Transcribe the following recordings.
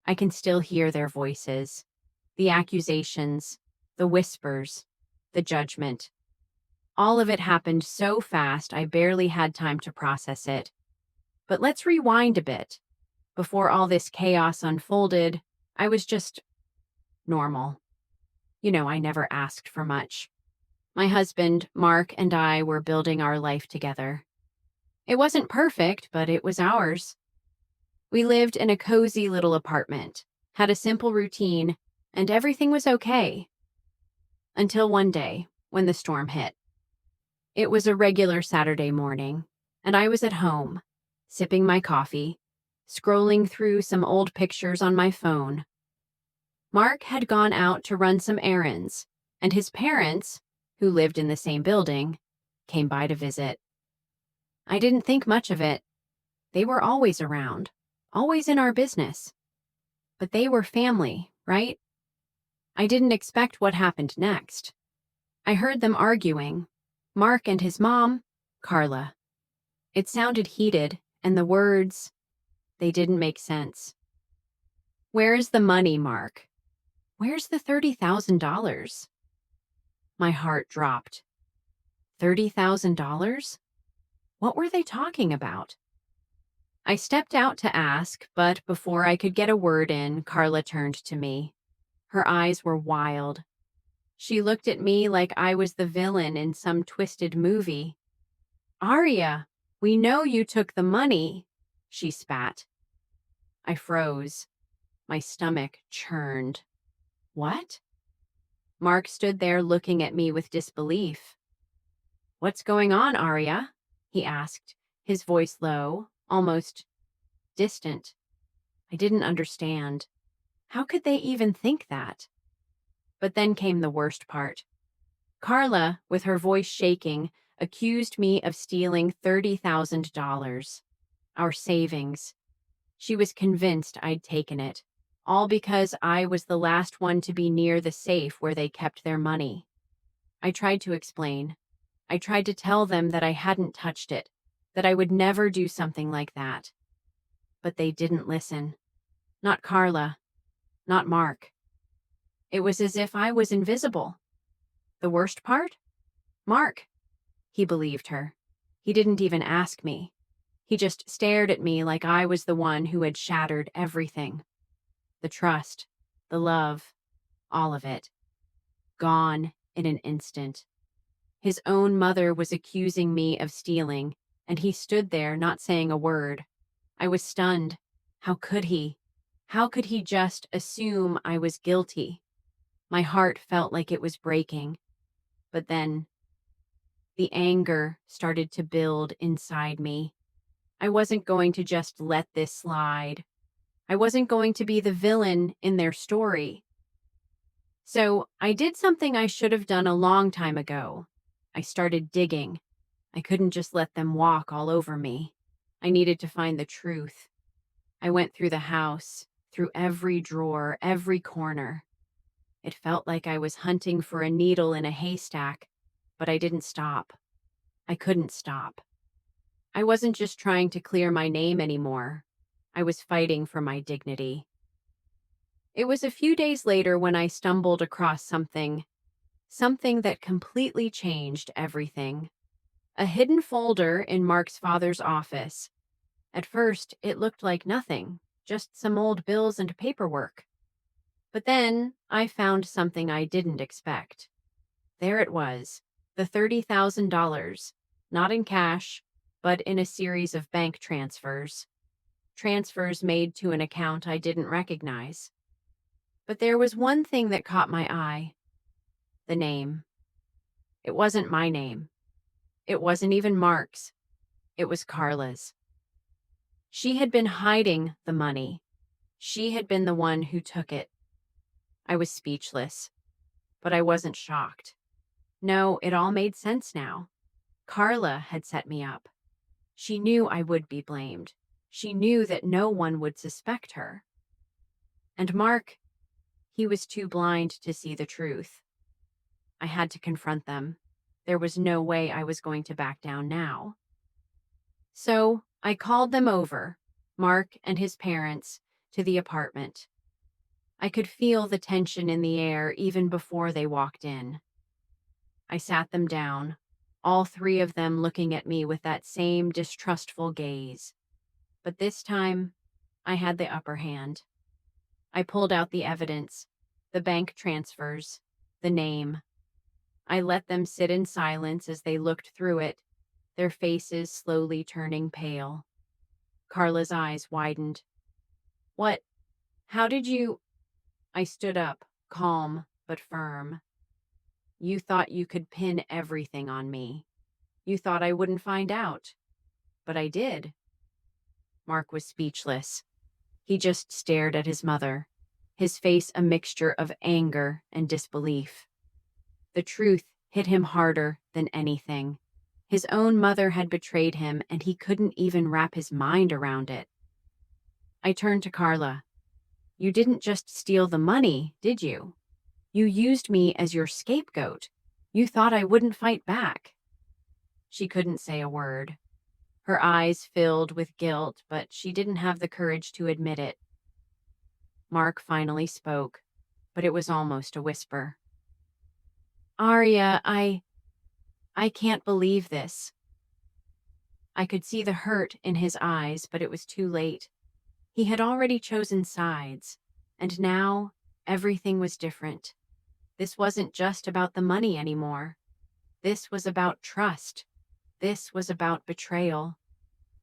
I can still hear their voices, the accusations, the whispers, the judgment. All of it happened so fast I barely had time to process it. But let's rewind a bit. Before all this chaos unfolded, I was just normal. I never asked for much. My husband, Mark, and I were building our life together. It wasn't perfect, but it was ours. We lived in a cozy little apartment, had a simple routine, and everything was okay. Until one day, when the storm hit. It was a regular Saturday morning, and I was at home, sipping my coffee, scrolling through some old pictures on my phone. Mark had gone out to run some errands, and his parents, who lived in the same building, came by to visit. I didn't think much of it. They were always around, always in our business. But they were family, right? I didn't expect what happened next. I heard them arguing. Mark and his mom, Carla. It sounded heated, and the words, they didn't make sense. "Where's the money, Mark? Where's the $30,000? My heart dropped. $30,000? What were they talking about? I stepped out to ask, but before I could get a word in, Carla turned to me. Her eyes were wild. She looked at me like I was the villain in some twisted movie. "Aria, we know you took the money," she spat. I froze. My stomach churned. What? Mark stood there looking at me with disbelief. "What's going on, Aria?" he asked, his voice low, almost distant. I didn't understand. How could they even think that? But then came the worst part. Carla, with her voice shaking, accused me of stealing $30,000. Our savings. She was convinced I'd taken it, all because I was the last one to be near the safe where they kept their money. I tried to explain. I tried to tell them that I hadn't touched it, that I would never do something like that. But they didn't listen. Not Carla. Not Mark. It was as if I was invisible. The worst part? Mark. He believed her. He didn't even ask me. He just stared at me like I was the one who had shattered everything. The trust, the love, all of it. Gone in an instant. His own mother was accusing me of stealing, and he stood there not saying a word. I was stunned. How could he? How could he just assume I was guilty? My heart felt like it was breaking. But then, the anger started to build inside me. I wasn't going to just let this slide. I wasn't going to be the villain in their story. So I did something I should have done a long time ago. I started digging. I couldn't just let them walk all over me. I needed to find the truth. I went through the house, through every drawer, every corner. It felt like I was hunting for a needle in a haystack, but I didn't stop. I couldn't stop. I wasn't just trying to clear my name anymore. I was fighting for my dignity. It was a few days later when I stumbled across something that completely changed everything. A hidden folder in Mark's father's office. At first, it looked like nothing, just some old bills and paperwork. But then I found something I didn't expect. There it was, the $30,000, not in cash, but in a series of bank transfers. Transfers made to an account I didn't recognize. But there was one thing that caught my eye. The name. It wasn't my name. It wasn't even Mark's. It was Carla's. She had been hiding the money. She had been the one who took it. I was speechless, but I wasn't shocked. No, it all made sense now. Carla had set me up. She knew I would be blamed. She knew that no one would suspect her. And Mark, he was too blind to see the truth. I had to confront them. There was no way I was going to back down now. So I called them over, Mark and his parents, to the apartment. I could feel the tension in the air even before they walked in. I sat them down, all three of them looking at me with that same distrustful gaze. But this time, I had the upper hand. I pulled out the evidence, the bank transfers, the name. I let them sit in silence as they looked through it, their faces slowly turning pale. Carla's eyes widened. What? How did you? I stood up, calm but firm. You thought you could pin everything on me. You thought I wouldn't find out. But I did. Mark was speechless. He just stared at his mother, his face a mixture of anger and disbelief. The truth hit him harder than anything. His own mother had betrayed him, and he couldn't even wrap his mind around it. I turned to Carla. You didn't just steal the money, did you? You used me as your scapegoat. You thought I wouldn't fight back. She couldn't say a word. Her eyes filled with guilt, but she didn't have the courage to admit it. Mark finally spoke, but it was almost a whisper. Aria, I can't believe this. I could see the hurt in his eyes, but it was too late. He had already chosen sides, and now everything was different. This wasn't just about the money anymore. This was about trust. This was about betrayal,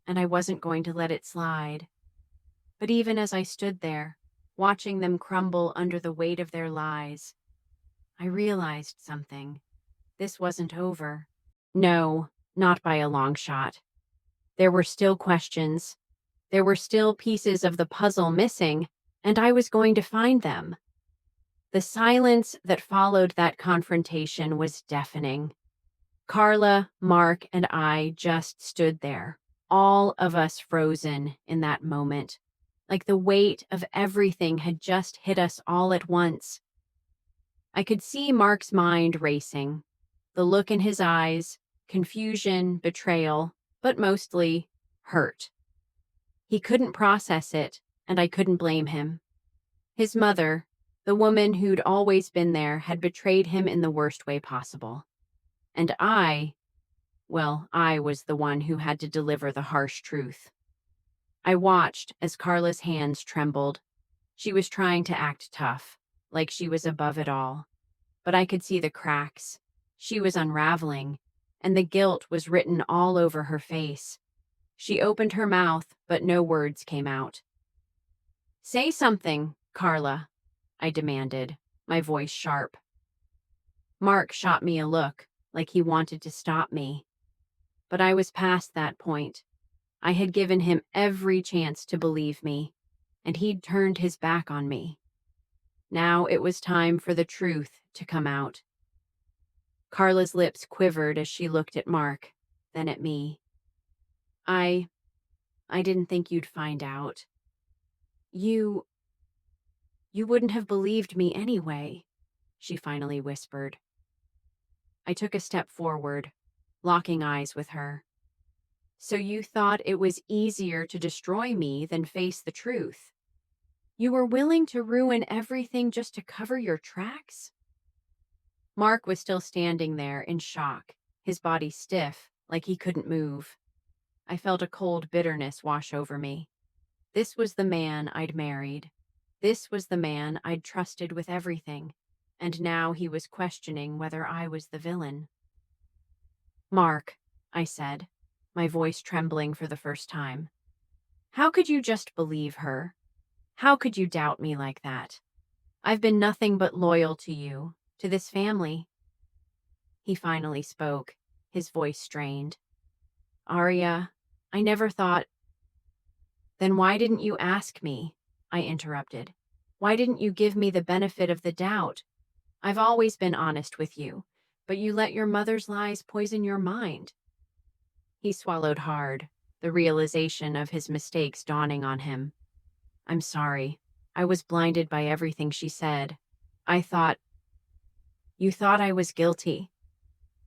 and I wasn't going to let it slide. But even as I stood there, watching them crumble under the weight of their lies, I realized something. This wasn't over. No, not by a long shot. There were still questions. There were still pieces of the puzzle missing, and I was going to find them. The silence that followed that confrontation was deafening. Carla, Mark, and I just stood there, all of us frozen in that moment, like the weight of everything had just hit us all at once. I could see Mark's mind racing, the look in his eyes, confusion, betrayal, but mostly hurt. He couldn't process it, and I couldn't blame him. His mother, the woman who'd always been there, had betrayed him in the worst way possible. And I was the one who had to deliver the harsh truth. I watched as Carla's hands trembled. She was trying to act tough, like she was above it all. But I could see the cracks. She was unraveling, and the guilt was written all over her face. She opened her mouth, but no words came out. Say something, Carla, I demanded, my voice sharp. Mark shot me a look, like he wanted to stop me. But I was past that point. I had given him every chance to believe me, and he'd turned his back on me. Now it was time for the truth to come out. Carla's lips quivered as she looked at Mark, then at me. I didn't think you'd find out. You wouldn't have believed me anyway, she finally whispered. I took a step forward, locking eyes with her. So you thought it was easier to destroy me than face the truth? You were willing to ruin everything just to cover your tracks? Mark was still standing there in shock, his body stiff, like he couldn't move. I felt a cold bitterness wash over me. This was the man I'd married. This was the man I'd trusted with everything, and now he was questioning whether I was the villain. Mark, I said, my voice trembling for the first time. How could you just believe her? How could you doubt me like that? I've been nothing but loyal to you, to this family. He finally spoke, his voice strained. Aria, I never thought. Then why didn't you ask me? I interrupted. Why didn't you give me the benefit of the doubt? I've always been honest with you, but you let your mother's lies poison your mind. He swallowed hard, the realization of his mistakes dawning on him. I'm sorry. I was blinded by everything she said. You thought I was guilty.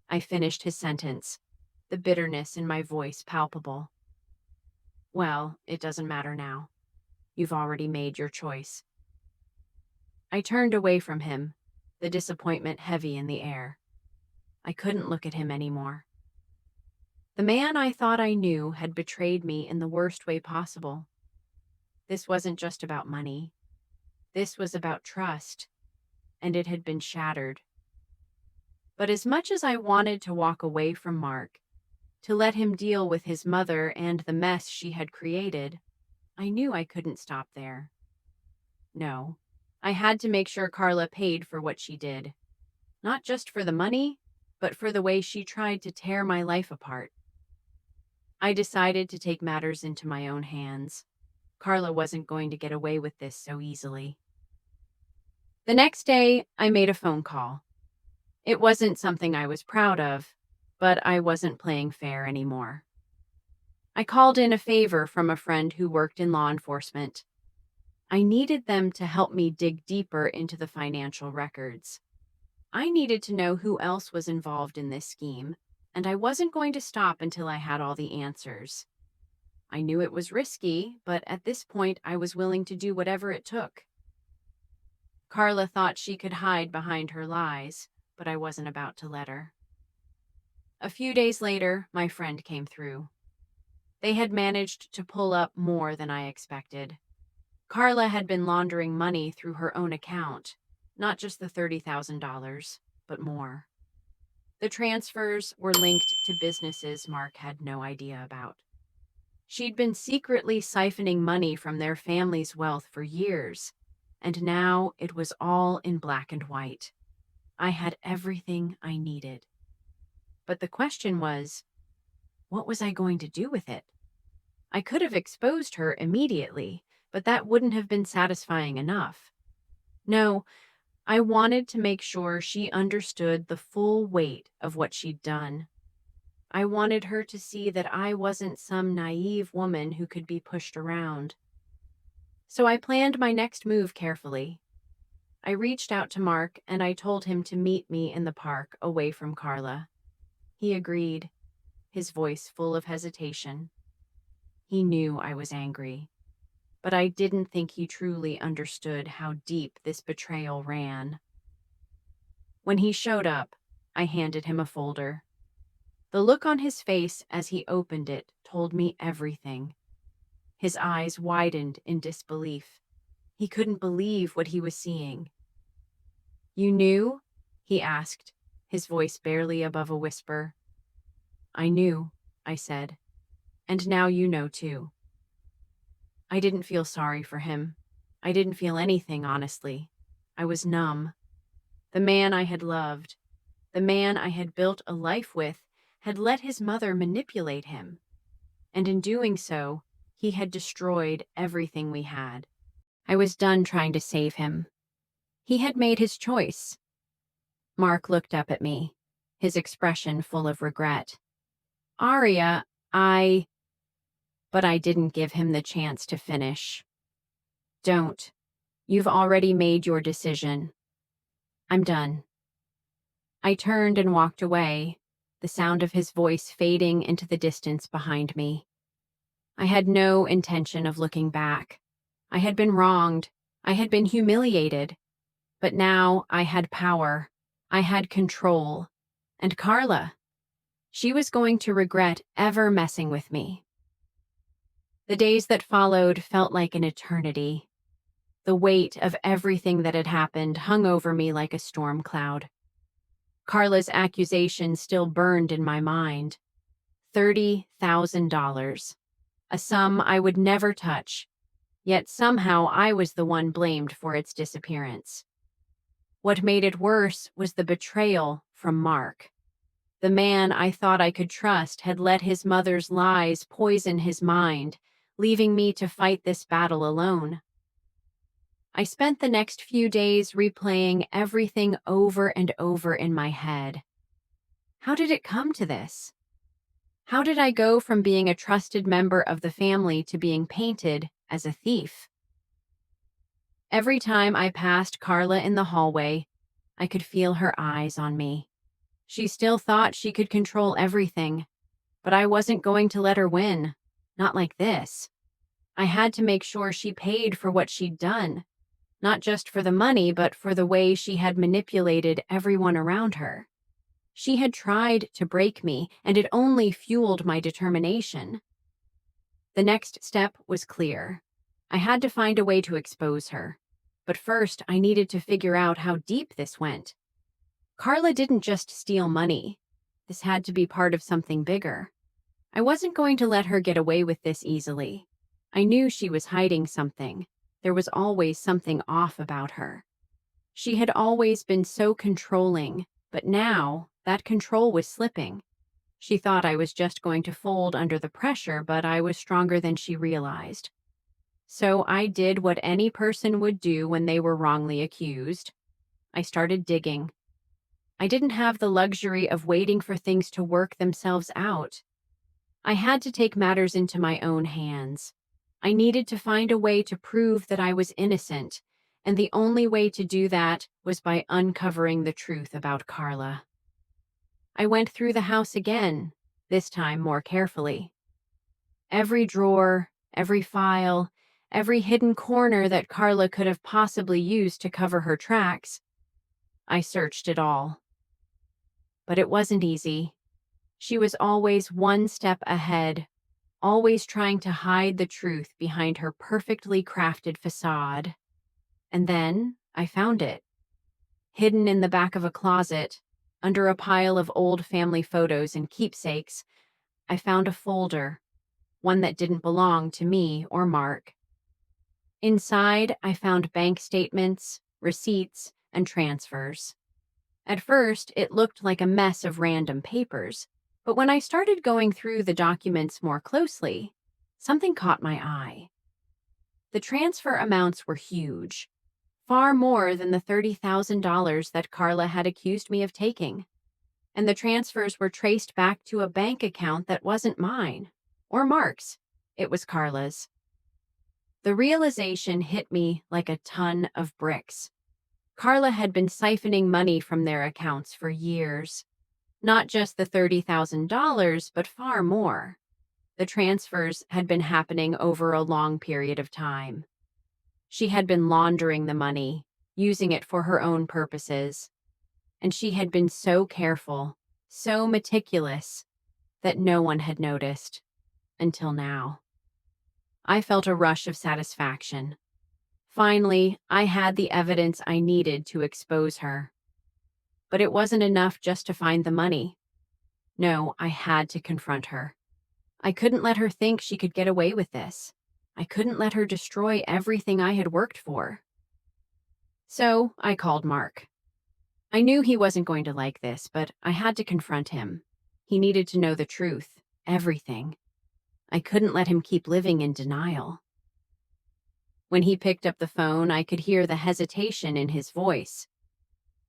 I finished his sentence, the bitterness in my voice palpable. Well, it doesn't matter now. You've already made your choice. I turned away from him, the disappointment heavy in the air. I couldn't look at him anymore. The man I thought I knew had betrayed me in the worst way possible. This wasn't just about money. This was about trust, and it had been shattered. But as much as I wanted to walk away from Mark, to let him deal with his mother and the mess she had created, I knew I couldn't stop there. No, I had to make sure Carla paid for what she did. Not just for the money, but for the way she tried to tear my life apart. I decided to take matters into my own hands. Carla wasn't going to get away with this so easily. The next day, I made a phone call. It wasn't something I was proud of, but I wasn't playing fair anymore. I called in a favor from a friend who worked in law enforcement. I needed them to help me dig deeper into the financial records. I needed to know who else was involved in this scheme, and I wasn't going to stop until I had all the answers. I knew it was risky, but at this point I was willing to do whatever it took. Carla thought she could hide behind her lies, but I wasn't about to let her. A few days later, my friend came through. They had managed to pull up more than I expected. Carla had been laundering money through her own account, not just the $30,000, but more. The transfers were linked to businesses Mark had no idea about. She'd been secretly siphoning money from their family's wealth for years, and now it was all in black and white. I had everything I needed. But the question was, what was I going to do with it? I could have exposed her immediately, but that wouldn't have been satisfying enough. No, I wanted to make sure she understood the full weight of what she'd done. I wanted her to see that I wasn't some naive woman who could be pushed around. So I planned my next move carefully. I reached out to Mark and I told him to meet me in the park away from Carla. He agreed, his voice full of hesitation. He knew I was angry, but I didn't think he truly understood how deep this betrayal ran. When he showed up, I handed him a folder. The look on his face as he opened it told me everything. His eyes widened in disbelief. He couldn't believe what he was seeing. "You knew?" he asked, his voice barely above a whisper. "I knew," I said. "And now you know too." I didn't feel sorry for him. I didn't feel anything, honestly. I was numb. The man I had loved, the man I had built a life with, had let his mother manipulate him. And in doing so, he had destroyed everything we had. I was done trying to save him. He had made his choice. Mark looked up at me, his expression full of regret. "Aria, But I didn't give him the chance to finish. "Don't. You've already made your decision. I'm done." I turned and walked away, the sound of his voice fading into the distance behind me. I had no intention of looking back. I had been wronged. I had been humiliated. But now I had power. I had control. And Carla, she was going to regret ever messing with me. The days that followed felt like an eternity. The weight of everything that had happened hung over me like a storm cloud. Carla's accusation still burned in my mind. $30,000. A sum I would never touch, yet somehow I was the one blamed for its disappearance. What made it worse was the betrayal from Mark. The man I thought I could trust had let his mother's lies poison his mind, leaving me to fight this battle alone. I spent the next few days replaying everything over and over in my head. How did it come to this? How did I go from being a trusted member of the family to being painted as a thief? Every time I passed Carla in the hallway, I could feel her eyes on me. She still thought she could control everything, but I wasn't going to let her win. Not like this. I had to make sure she paid for what she'd done. not just for the money, but for the way she had manipulated everyone around her. She had tried to break me, and it only fueled my determination. The next step was clear. I had to find a way to expose her. But first, I needed to figure out how deep this went. Carla didn't just steal money. This had to be part of something bigger. I wasn't going to let her get away with this easily. I knew she was hiding something. There was always something off about her. She had always been so controlling, but now that control was slipping. She thought I was just going to fold under the pressure, but I was stronger than she realized. So I did what any person would do when they were wrongly accused. I started digging. I didn't have the luxury of waiting for things to work themselves out. I had to take matters into my own hands. I needed to find a way to prove that I was innocent, and the only way to do that was by uncovering the truth about Carla. I went through the house again, this time more carefully. Every drawer, every file, every hidden corner that Carla could have possibly used to cover her tracks. I searched it all. But it wasn't easy. She was always one step ahead, always trying to hide the truth behind her perfectly crafted facade. And then I found it. Hidden in the back of a closet, under a pile of old family photos and keepsakes, I found a folder, one that didn't belong to me or Mark. Inside, I found bank statements, receipts, and transfers. At first, it looked like a mess of random papers, but when I started going through the documents more closely, something caught my eye. The transfer amounts were huge, far more than the $30,000 that Carla had accused me of taking. And the transfers were traced back to a bank account that wasn't mine or Mark's. It was Carla's. The realization hit me like a ton of bricks. Carla had been siphoning money from their accounts for years. Not just the $30,000, but far more. The transfers had been happening over a long period of time. She had been laundering the money, using it for her own purposes. And she had been so careful, so meticulous, that no one had noticed. Until now. I felt a rush of satisfaction. Finally, I had the evidence I needed to expose her. But it wasn't enough just to find the money. No, I had to confront her. I couldn't let her think she could get away with this. I couldn't let her destroy everything I had worked for. So I called Mark. I knew he wasn't going to like this, but I had to confront him. He needed to know the truth, everything. I couldn't let him keep living in denial. When he picked up the phone, I could hear the hesitation in his voice.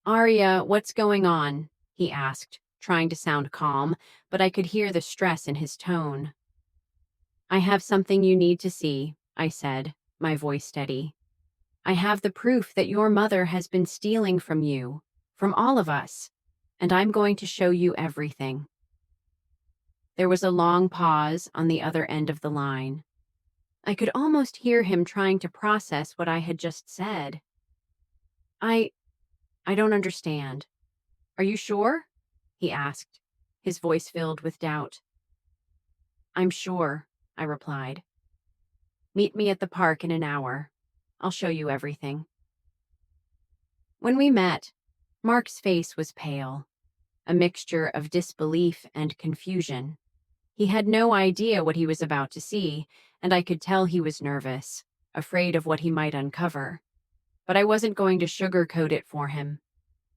"Aria, what's going on?" he asked, trying to sound calm, but I could hear the stress in his tone. "I have something you need to see," I said, my voice steady. "I have the proof that your mother has been stealing from you, from all of us, and I'm going to show you everything." There was a long pause on the other end of the line. I could almost hear him trying to process what I had just said. I don't understand. Are you sure?" he asked, his voice filled with doubt. "I'm sure," I replied. "Meet me at the park in an hour. I'll show you everything." When we met, Mark's face was pale, a mixture of disbelief and confusion. He had no idea what he was about to see, and I could tell he was nervous, afraid of what he might uncover. But I wasn't going to sugarcoat it for him.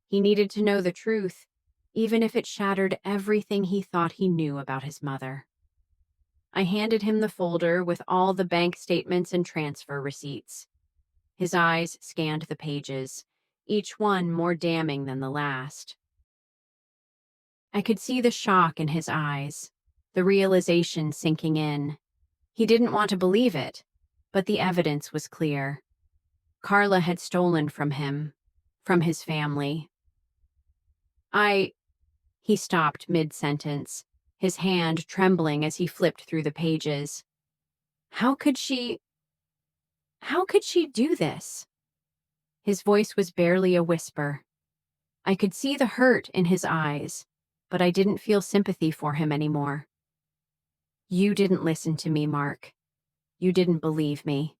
He needed to know the truth, even if it shattered everything he thought he knew about his mother. I handed him the folder with all the bank statements and transfer receipts. His eyes scanned the pages, each one more damning than the last. I could see the shock in his eyes, the realization sinking in. He didn't want to believe it, but the evidence was clear. Carla had stolen from him, from his family. He stopped mid-sentence, his hand trembling as he flipped through the pages. How could she do this? His voice was barely a whisper. I could see the hurt in his eyes, but I didn't feel sympathy for him anymore. You didn't listen to me, Mark. You didn't believe me.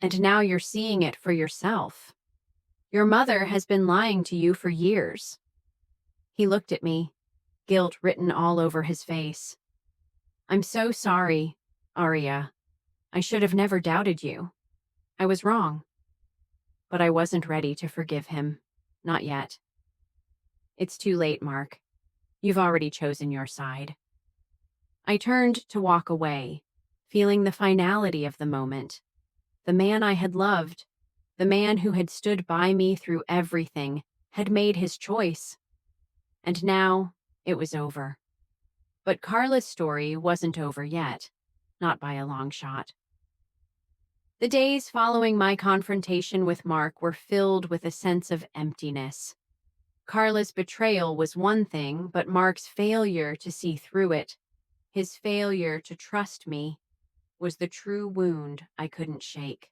And now you're seeing it for yourself. Your mother has been lying to you for years. He looked at me, guilt written all over his face. I'm so sorry, Aria. I should have never doubted you. I was wrong. But I wasn't ready to forgive him. Not yet. It's too late, Mark. You've already chosen your side. I turned to walk away, feeling the finality of the moment. The man I had loved, the man who had stood by me through everything, had made his choice. And now it was over. But Carla's story wasn't over yet, not by a long shot. The days following my confrontation with Mark were filled with a sense of emptiness. Carla's betrayal was one thing, but Mark's failure to see through it, his failure to trust me, was the true wound I couldn't shake.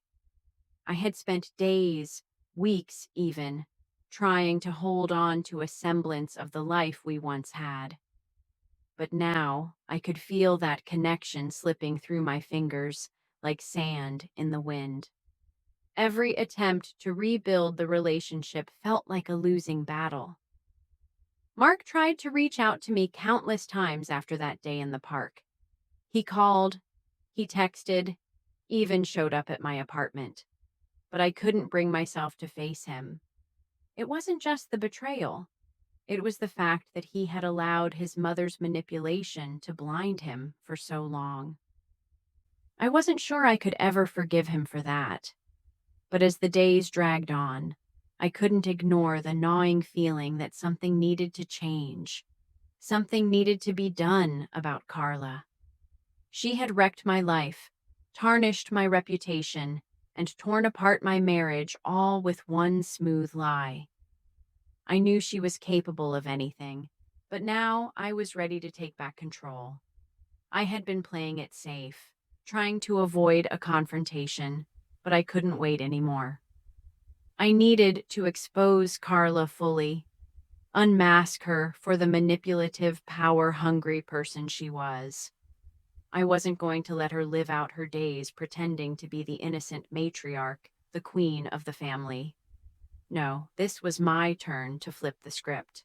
I had spent days, weeks even, trying to hold on to a semblance of the life we once had. But now I could feel that connection slipping through my fingers like sand in the wind. Every attempt to rebuild the relationship felt like a losing battle. Mark tried to reach out to me countless times after that day in the park. He called, he texted, even showed up at my apartment. But I couldn't bring myself to face him. It wasn't just the betrayal. It was the fact that he had allowed his mother's manipulation to blind him for so long. I wasn't sure I could ever forgive him for that. But as the days dragged on, I couldn't ignore the gnawing feeling that something needed to change. Something needed to be done about Carla. She had wrecked my life, tarnished my reputation, and torn apart my marriage, all with one smooth lie. I knew she was capable of anything, but now I was ready to take back control. I had been playing it safe, trying to avoid a confrontation, but I couldn't wait anymore. I needed to expose Carla fully, unmask her for the manipulative, power-hungry person she was. I wasn't going to let her live out her days pretending to be the innocent matriarch, the queen of the family. No, this was my turn to flip the script.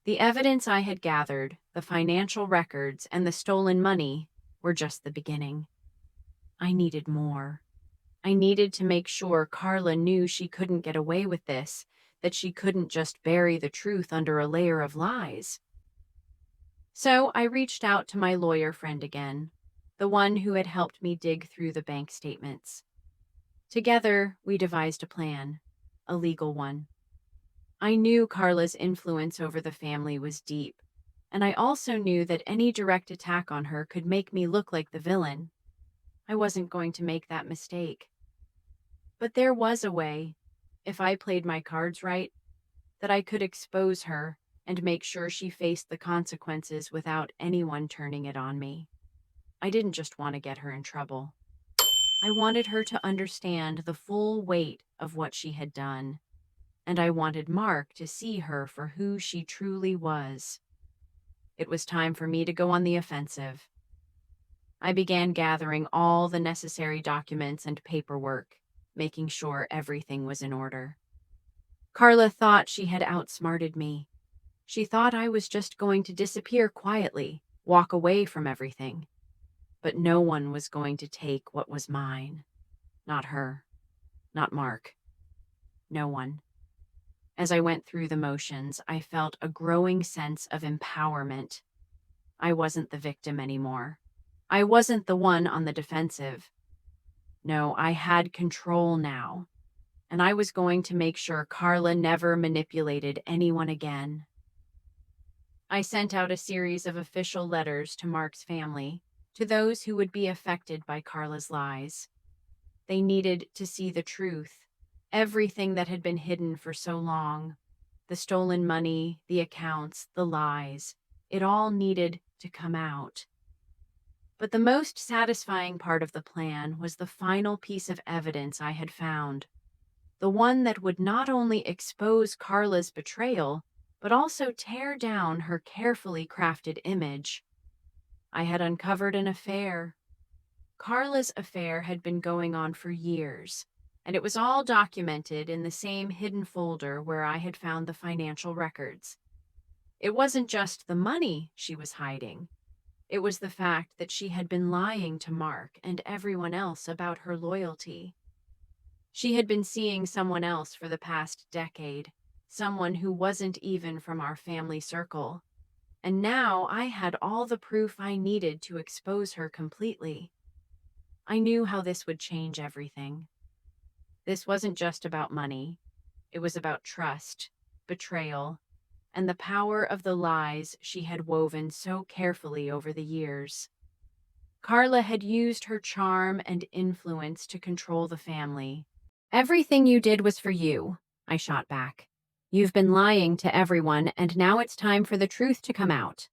The evidence I had gathered, the financial records, and the stolen money were just the beginning. I needed more. I needed to make sure Carla knew she couldn't get away with this, that she couldn't just bury the truth under a layer of lies. So I reached out to my lawyer friend again, the one who had helped me dig through the bank statements. Together, we devised a plan, a legal one. I knew Carla's influence over the family was deep, and I also knew that any direct attack on her could make me look like the villain. I wasn't going to make that mistake. But there was a way, if I played my cards right, that I could expose her and make sure she faced the consequences without anyone turning it on me. I didn't just want to get her in trouble. I wanted her to understand the full weight of what she had done, and I wanted Mark to see her for who she truly was. It was time for me to go on the offensive. I began gathering all the necessary documents and paperwork, making sure everything was in order. Carla thought she had outsmarted me. She thought I was just going to disappear quietly, walk away from everything. But no one was going to take what was mine. Not her. Not Mark. No one. As I went through the motions, I felt a growing sense of empowerment. I wasn't the victim anymore. I wasn't the one on the defensive. No, I had control now, and I was going to make sure Carla never manipulated anyone again. I sent out a series of official letters to Mark's family, to those who would be affected by Carla's lies. They needed to see the truth, everything that had been hidden for so long. The stolen money, the accounts, the lies. It all needed to come out. But the most satisfying part of the plan was the final piece of evidence I had found. the one that would not only expose Carla's betrayal, but also tear down her carefully crafted image. I had uncovered an affair. Carla's affair had been going on for years, and it was all documented in the same hidden folder where I had found the financial records. It wasn't just the money she was hiding. It was the fact that she had been lying to Mark and everyone else about her loyalty. She had been seeing someone else for the past decade, someone who wasn't even from our family circle. And now I had all the proof I needed to expose her completely. I knew how this would change everything. This wasn't just about money. It was about trust, betrayal, and the power of the lies she had woven so carefully over the years. Carla had used her charm and influence to control the family. "Everything you did was for you," I shot back. "You've been lying to everyone, and now it's time for the truth to come out."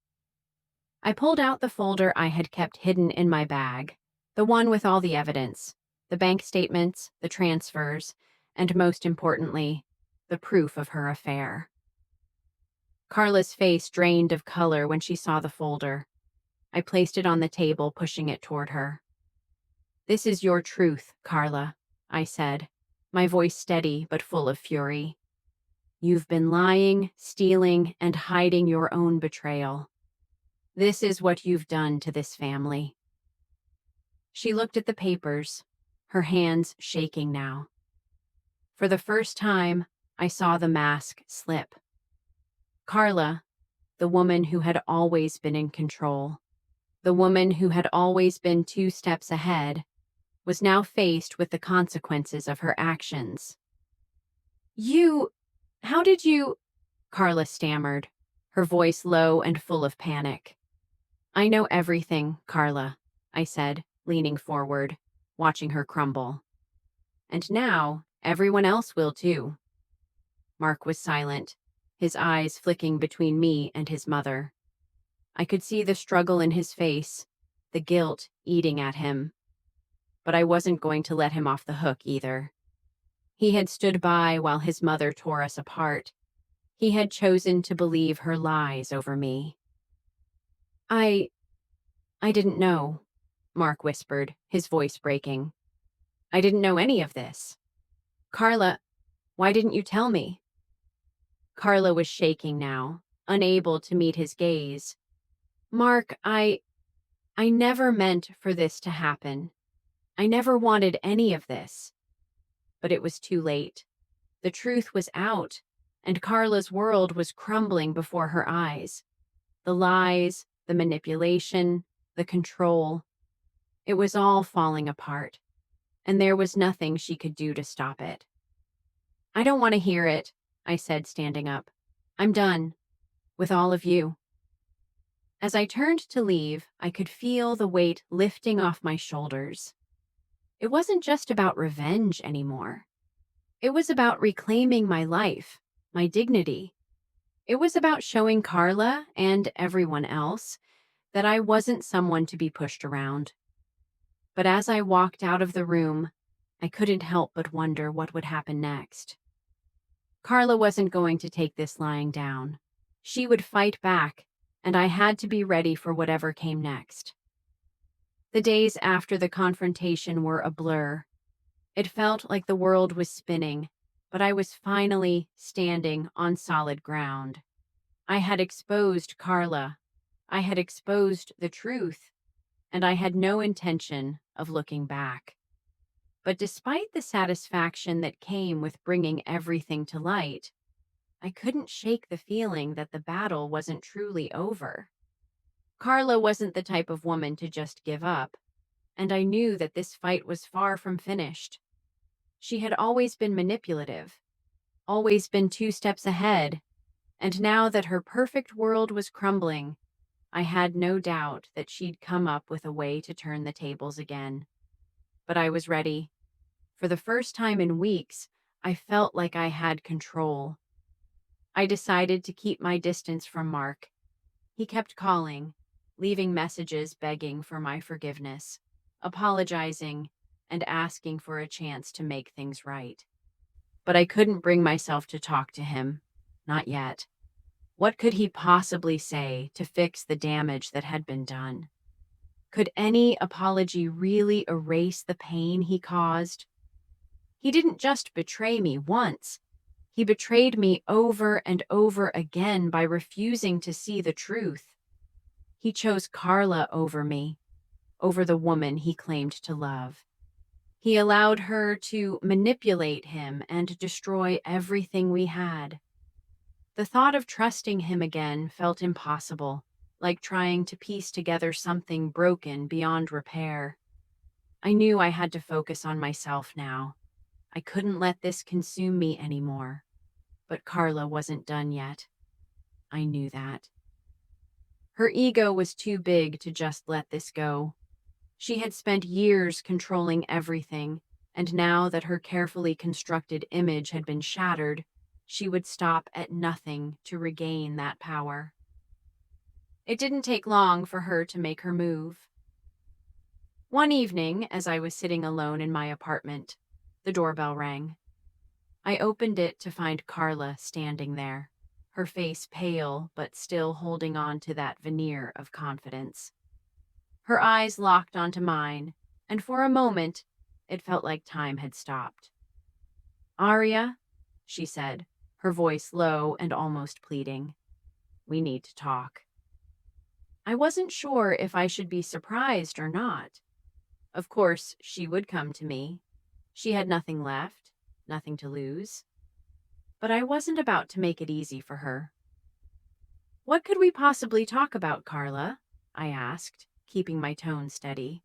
I pulled out the folder I had kept hidden in my bag, the one with all the evidence, the bank statements, the transfers, and most importantly, the proof of her affair. Carla's face drained of color when she saw the folder. I placed it on the table, pushing it toward her. "This is your truth, Carla," I said, my voice steady but full of fury. "You've been lying, stealing, and hiding your own betrayal. This is what you've done to this family." She looked at the papers, her hands shaking now. For the first time, I saw the mask slip. Carla, the woman who had always been in control, the woman who had always been 2 steps ahead, was now faced with the consequences of her actions. How did you?" Carla stammered, her voice low and full of panic. "I know everything, Carla," I said, leaning forward, watching her crumble. "And now, everyone else will too." Mark was silent, his eyes flicking between me and his mother. I could see the struggle in his face, the guilt eating at him. But I wasn't going to let him off the hook either. He had stood by while his mother tore us apart. He had chosen to believe her lies over me. I didn't know," Mark whispered, his voice breaking. "I didn't know any of this. Carla, why didn't you tell me?" Carla was shaking now, unable to meet his gaze. "Mark, I never meant for this to happen. I never wanted any of this." But it was too late. The truth was out, and Carla's world was crumbling before her eyes. The lies, the manipulation, the control. It was all falling apart, and there was nothing she could do to stop it. "I don't want to hear it," I said, standing up. "I'm done. With all of you." As I turned to leave, I could feel the weight lifting off my shoulders. It wasn't just about revenge anymore. It was about reclaiming my life, my dignity. It was about showing Carla and everyone else that I wasn't someone to be pushed around. But as I walked out of the room, I couldn't help but wonder what would happen next. Carla wasn't going to take this lying down. She would fight back, and I had to be ready for whatever came next. The days after the confrontation were a blur. It felt like the world was spinning, but I was finally standing on solid ground. I had exposed Carla. I had exposed the truth, and I had no intention of looking back. But despite the satisfaction that came with bringing everything to light, I couldn't shake the feeling that the battle wasn't truly over. Carla wasn't the type of woman to just give up, and I knew that this fight was far from finished. She had always been manipulative, always been 2 steps ahead, and now that her perfect world was crumbling, I had no doubt that she'd come up with a way to turn the tables again. But I was ready. For the first time in weeks, I felt like I had control. I decided to keep my distance from Mark. He kept calling, leaving messages begging for my forgiveness, apologizing, and asking for a chance to make things right. but I couldn't bring myself to talk to him. Not yet. What could he possibly say to fix the damage that had been done? Could any apology really erase the pain he caused? He didn't just betray me once. He betrayed me over and over again by refusing to see the truth. He chose Carla over me, over the woman he claimed to love. He allowed her to manipulate him and destroy everything we had. The thought of trusting him again felt impossible, like trying to piece together something broken beyond repair. I knew I had to focus on myself now. I couldn't let this consume me anymore. But Carla wasn't done yet. I knew that. Her ego was too big to just let this go. She had spent years controlling everything, and now that her carefully constructed image had been shattered, she would stop at nothing to regain that power. It didn't take long for her to make her move. One evening, as I was sitting alone in my apartment, the doorbell rang. I opened it to find Carla standing there, her face pale but still holding on to that veneer of confidence. Her eyes locked onto mine, and for a moment, it felt like time had stopped. "Aria," she said, her voice low and almost pleading. "We need to talk." I wasn't sure if I should be surprised or not. Of course, she would come to me. She had nothing left, nothing to lose. But I wasn't about to make it easy for her. "What could we possibly talk about, Carla?" I asked, keeping my tone steady.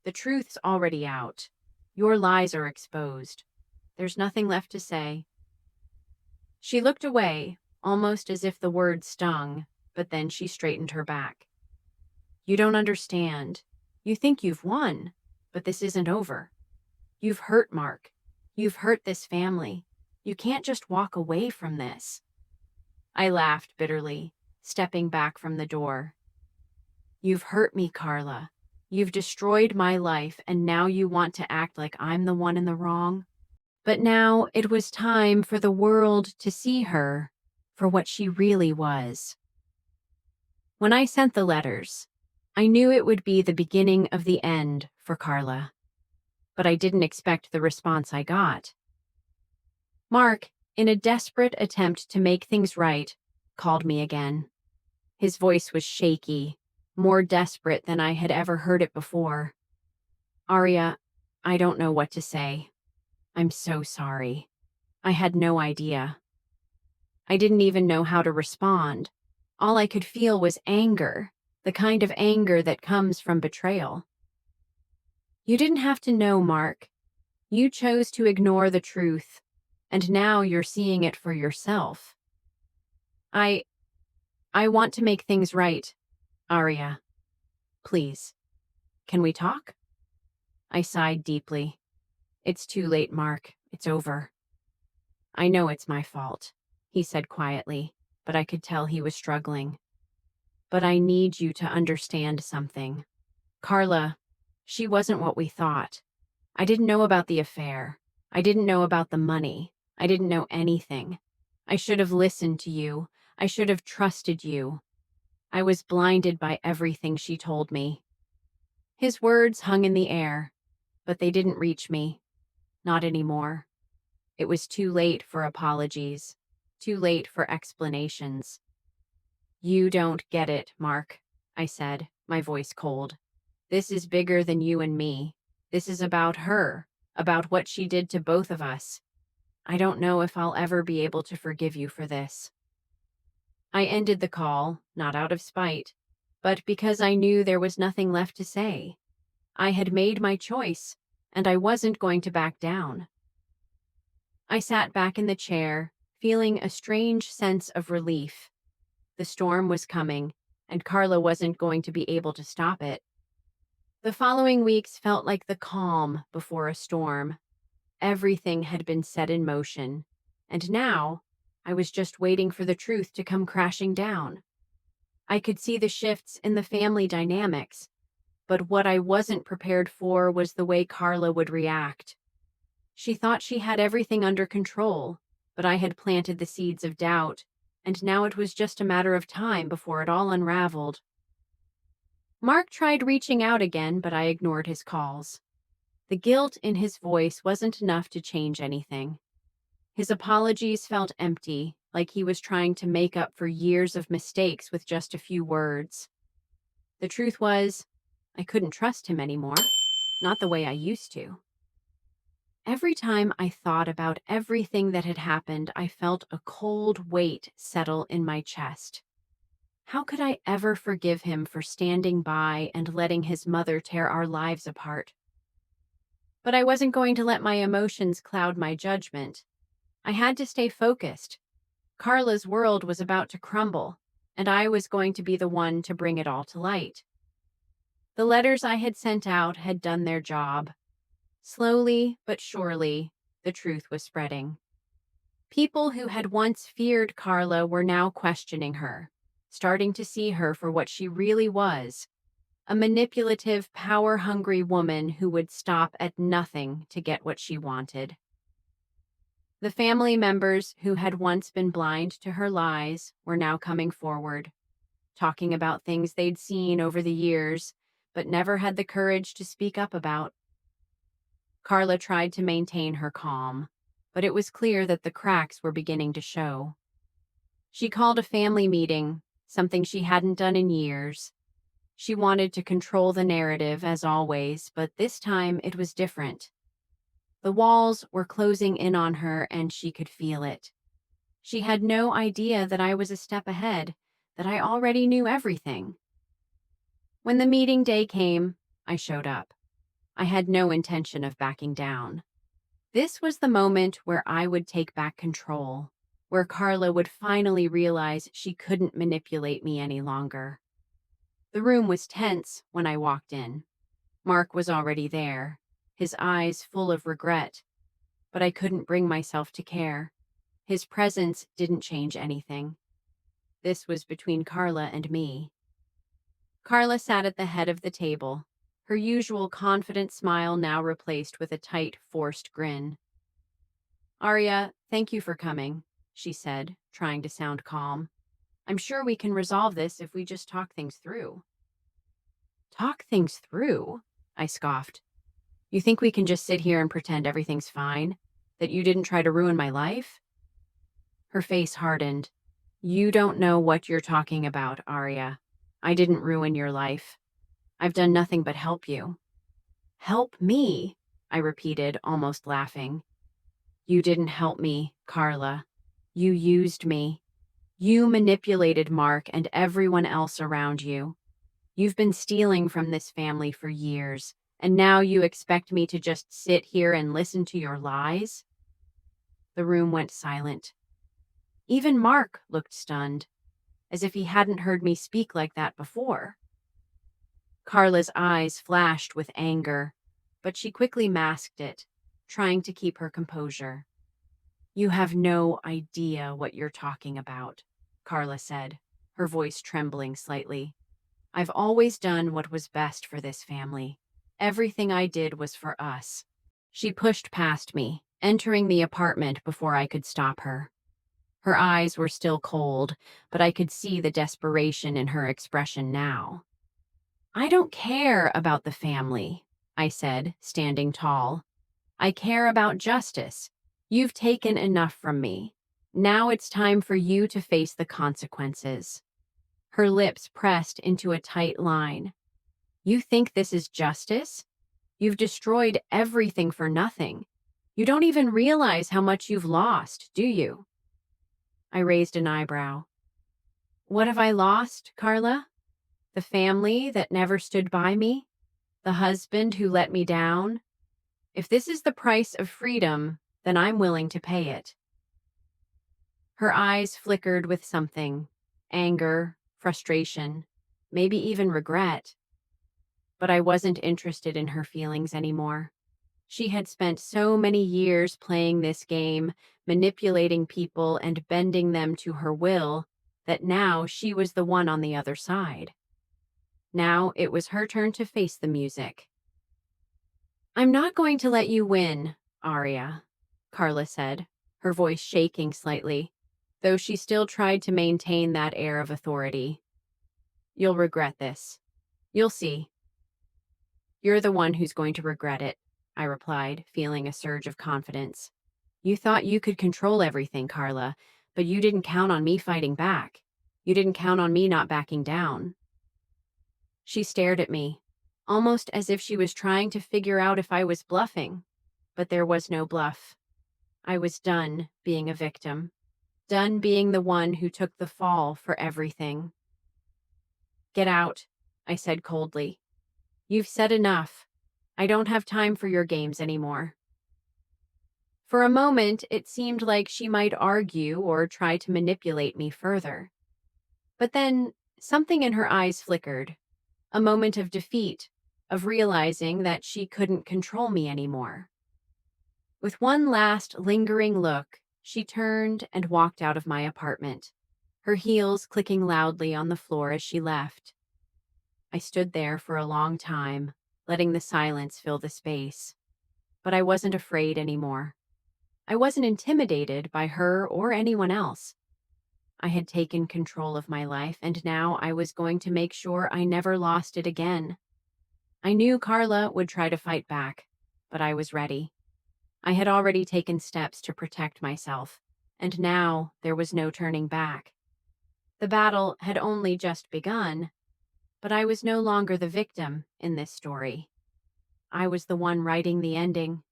"The truth's already out. Your lies are exposed. There's nothing left to say." She looked away, almost as if the words stung, but then she straightened her back. "You don't understand. You think you've won, but this isn't over. You've hurt Mark. You've hurt this family. You can't just walk away from this." I laughed bitterly, stepping back from the door. "You've hurt me, Carla. You've destroyed my life, and now you want to act like I'm the one in the wrong? But now it was time for the world to see her for what she really was." When I sent the letters, I knew it would be the beginning of the end for Carla. But I didn't expect the response I got. Mark, in a desperate attempt to make things right, called me again. His voice was shaky, more desperate than I had ever heard it before. "Aria, I don't know what to say. I'm so sorry. I had no idea. I didn't even know how to respond. All I could feel was anger, the kind of anger that comes from betrayal." "You didn't have to know, Mark. You chose to ignore the truth, and now you're seeing it for yourself. I want to make things right, Aria. Please, can we talk?" I sighed deeply. "It's too late, Mark. It's over." "I know it's my fault," he said quietly, but I could tell he was struggling. "But I need you to understand something. Carla, she wasn't what we thought. I didn't know about the affair. I didn't know about the money. I didn't know anything. I should have listened to you. I should have trusted you. I was blinded by everything she told me." His words hung in the air, but they didn't reach me. Not anymore. It was too late for apologies, too late for explanations. "You don't get it, Mark," I said, my voice cold. "This is bigger than you and me. This is about her, about what she did to both of us. I don't know if I'll ever be able to forgive you for this." I ended the call, not out of spite, but because I knew there was nothing left to say. I had made my choice, and I wasn't going to back down. I sat back in the chair, feeling a strange sense of relief. The storm was coming, and Carla wasn't going to be able to stop it. The following weeks felt like the calm before a storm. Everything had been set in motion, and now I was just waiting for the truth to come crashing down. I could see the shifts in the family dynamics, but what I wasn't prepared for was the way Carla would react. She thought she had everything under control, but I had planted the seeds of doubt, and now it was just a matter of time before it all unraveled. Mark tried reaching out again, but I ignored his calls. The guilt in his voice wasn't enough to change anything. His apologies felt empty, like he was trying to make up for years of mistakes with just a few words. The truth was, I couldn't trust him anymore, not the way I used to. Every time I thought about everything that had happened, I felt a cold weight settle in my chest. How could I ever forgive him for standing by and letting his mother tear our lives apart? But I wasn't going to let my emotions cloud my judgment. I had to stay focused. Carla's world was about to crumble, and I was going to be the one to bring it all to light. The letters I had sent out had done their job. Slowly but surely, the truth was spreading. People who had once feared Carla were now questioning her, starting to see her for what she really was, a manipulative, power-hungry woman who would stop at nothing to get what she wanted. The family members who had once been blind to her lies were now coming forward, talking about things they'd seen over the years, but never had the courage to speak up about. Carla tried to maintain her calm, but it was clear that the cracks were beginning to show. She called a family meeting, something she hadn't done in years. She wanted to control the narrative, as always, but this time it was different. The walls were closing in on her, and she could feel it. She had no idea that I was a step ahead, that I already knew everything. When the meeting day came, I showed up. I had no intention of backing down. This was the moment where I would take back control, where Carla would finally realize she couldn't manipulate me any longer. The room was tense when I walked in. Mark was already there, his eyes full of regret, but I couldn't bring myself to care. His presence didn't change anything. This was between Carla and me. Carla sat at the head of the table, her usual confident smile now replaced with a tight, forced grin. "Aria, thank you for coming," she said, trying to sound calm. "I'm sure we can resolve this if we just talk things through." "Talk things through?" I scoffed. "You think we can just sit here and pretend everything's fine? That you didn't try to ruin my life?" Her face hardened. "You don't know what you're talking about, Aria. I didn't ruin your life. I've done nothing but help you." "Help me?" I repeated, almost laughing. "You didn't help me, Carla. You used me. You manipulated Mark and everyone else around you. You've been stealing from this family for years, and now you expect me to just sit here and listen to your lies?" The room went silent. Even Mark looked stunned, as if he hadn't heard me speak like that before. Carla's eyes flashed with anger, but she quickly masked it, trying to keep her composure. "You have no idea what you're talking about," Carla said, her voice trembling slightly. "I've always done what was best for this family. Everything I did was for us." She pushed past me, entering the apartment before I could stop her. Her eyes were still cold, but I could see the desperation in her expression now. "I don't care about the family," I said, standing tall. "I care about justice. You've taken enough from me. Now it's time for you to face the consequences." Her lips pressed into a tight line. "You think this is justice? You've destroyed everything for nothing. You don't even realize how much you've lost, do you?" I raised an eyebrow. "What have I lost, Carla? The family that never stood by me? The husband who let me down? If this is the price of freedom, then I'm willing to pay it." Her eyes flickered with something: anger, frustration, maybe even regret. But I wasn't interested in her feelings anymore. She had spent so many years playing this game, manipulating people and bending them to her will, that now she was the one on the other side. Now it was her turn to face the music. "I'm not going to let you win," Aria, Carla said, her voice shaking slightly, though she still tried to maintain that air of authority. You'll regret this. You'll see. You're the one who's going to regret it, I replied, feeling a surge of confidence. You thought you could control everything, Carla, but you didn't count on me fighting back. You didn't count on me not backing down. She stared at me, almost as if she was trying to figure out if I was bluffing. But there was no bluff. I was done being a victim, done being the one who took the fall for everything. Get out, I said coldly. You've said enough. I don't have time for your games anymore. For a moment, it seemed like she might argue or try to manipulate me further. But then something in her eyes flickered, a moment of defeat, of realizing that she couldn't control me anymore. With one last lingering look, she turned and walked out of my apartment, her heels clicking loudly on the floor as she left. I stood there for a long time, letting the silence fill the space. But I wasn't afraid anymore. I wasn't intimidated by her or anyone else. I had taken control of my life, and now I was going to make sure I never lost it again. I knew Carla would try to fight back, but I was ready. I had already taken steps to protect myself, and now there was no turning back. The battle had only just begun, but I was no longer the victim in this story. I was the one writing the ending.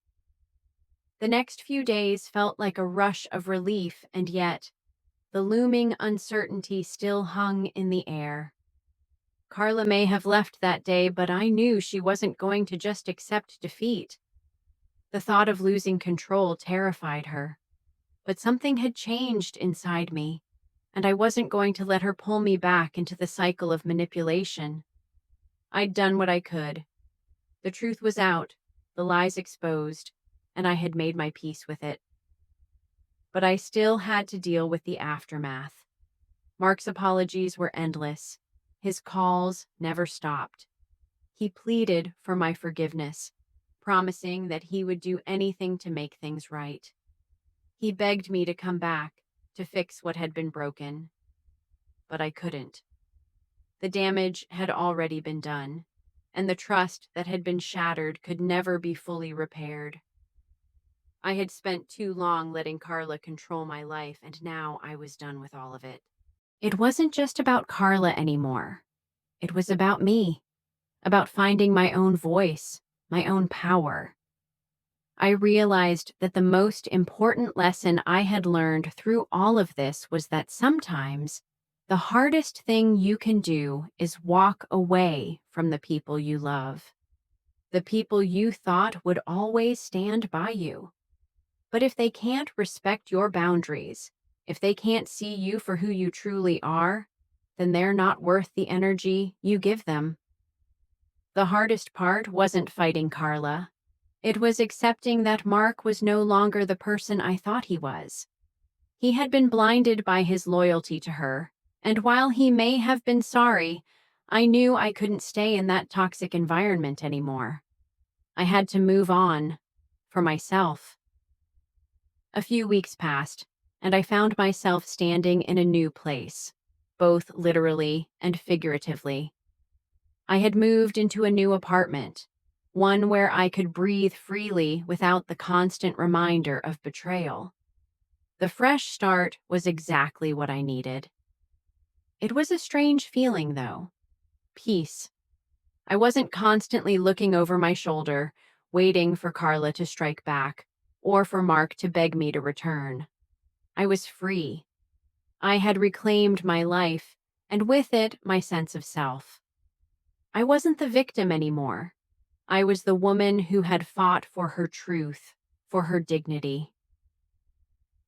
The next few days felt like a rush of relief, and yet the looming uncertainty still hung in the air. Carla may have left that day, but I knew she wasn't going to just accept defeat. The thought of losing control terrified her, but something had changed inside me, and I wasn't going to let her pull me back into the cycle of manipulation. I'd done what I could. The truth was out, the lies exposed, and I had made my peace with it. But I still had to deal with the aftermath. Mark's apologies were endless. His calls never stopped. He pleaded for my forgiveness, promising that he would do anything to make things right. He begged me to come back, to fix what had been broken. But I couldn't. The damage had already been done, and the trust that had been shattered could never be fully repaired. I had spent too long letting Carla control my life, and now I was done with all of it. It wasn't just about Carla anymore. It was about me, about finding my own voice, my own power. I realized that the most important lesson I had learned through all of this was that sometimes the hardest thing you can do is walk away from the people you love, the people you thought would always stand by you. But if they can't respect your boundaries, if they can't see you for who you truly are, then they're not worth the energy you give them. The hardest part wasn't fighting Carla. It was accepting that Mark was no longer the person I thought he was. He had been blinded by his loyalty to her, and while he may have been sorry, I knew I couldn't stay in that toxic environment anymore. I had to move on, for myself. A few weeks passed, and I found myself standing in a new place, both literally and figuratively. I had moved into a new apartment, one where I could breathe freely without the constant reminder of betrayal. The fresh start was exactly what I needed. It was a strange feeling, though. Peace. I wasn't constantly looking over my shoulder, waiting for Carla to strike back, or for Mark to beg me to return. I was free. I had reclaimed my life, and with it, my sense of self. I wasn't the victim anymore. I was the woman who had fought for her truth, for her dignity.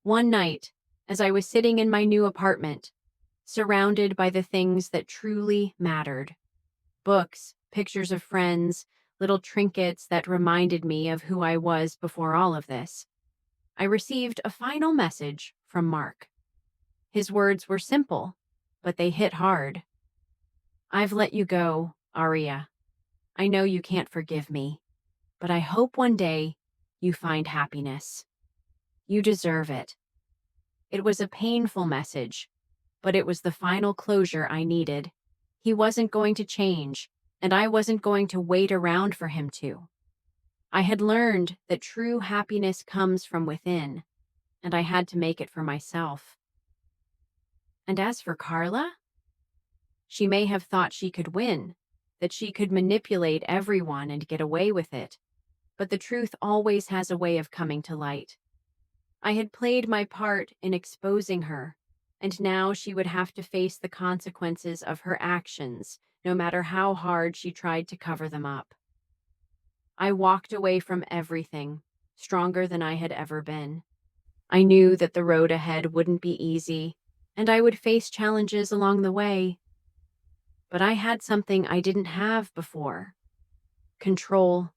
One night, as I was sitting in my new apartment, surrounded by the things that truly mattered, books, pictures of friends, little trinkets that reminded me of who I was before all of this, I received a final message from Mark. His words were simple, but they hit hard. I've let you go, Aria. I know you can't forgive me, but I hope one day you find happiness. You deserve it. It was a painful message, but it was the final closure I needed. He wasn't going to change, and I wasn't going to wait around for him to. I had learned that true happiness comes from within, and I had to make it for myself. And as for Carla, she may have thought she could win, that she could manipulate everyone and get away with it, but the truth always has a way of coming to light. I had played my part in exposing her, and now she would have to face the consequences of her actions, no matter how hard she tried to cover them up. I walked away from everything, stronger than I had ever been. I knew that the road ahead wouldn't be easy, and I would face challenges along the way. But I had something I didn't have before: control.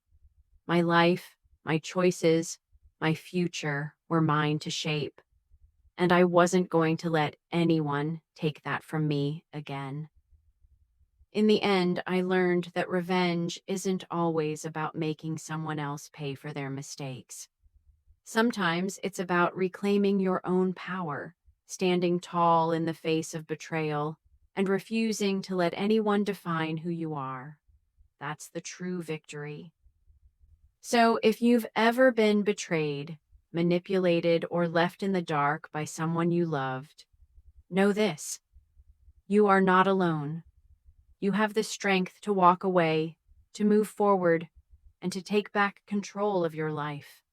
My life, my choices, my future were mine to shape, and I wasn't going to let anyone take that from me again. In the end, I learned that revenge isn't always about making someone else pay for their mistakes. Sometimes it's about reclaiming your own power, standing tall in the face of betrayal, and refusing to let anyone define who you are. That's the true victory. So, if you've ever been betrayed, manipulated, or left in the dark by someone you loved, know this: you are not alone. You have the strength to walk away, to move forward, and to take back control of your life.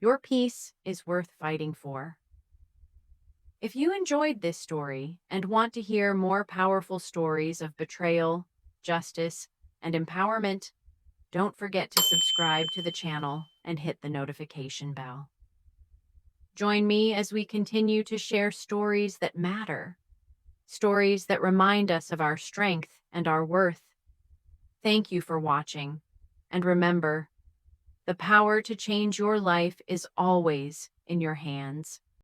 Your peace is worth fighting for. If you enjoyed this story and want to hear more powerful stories of betrayal, justice, and empowerment, don't forget to subscribe to the channel and hit the notification bell. Join me as we continue to share stories that matter, stories that remind us of our strength and our worth. Thank you for watching, and remember, the power to change your life is always in your hands.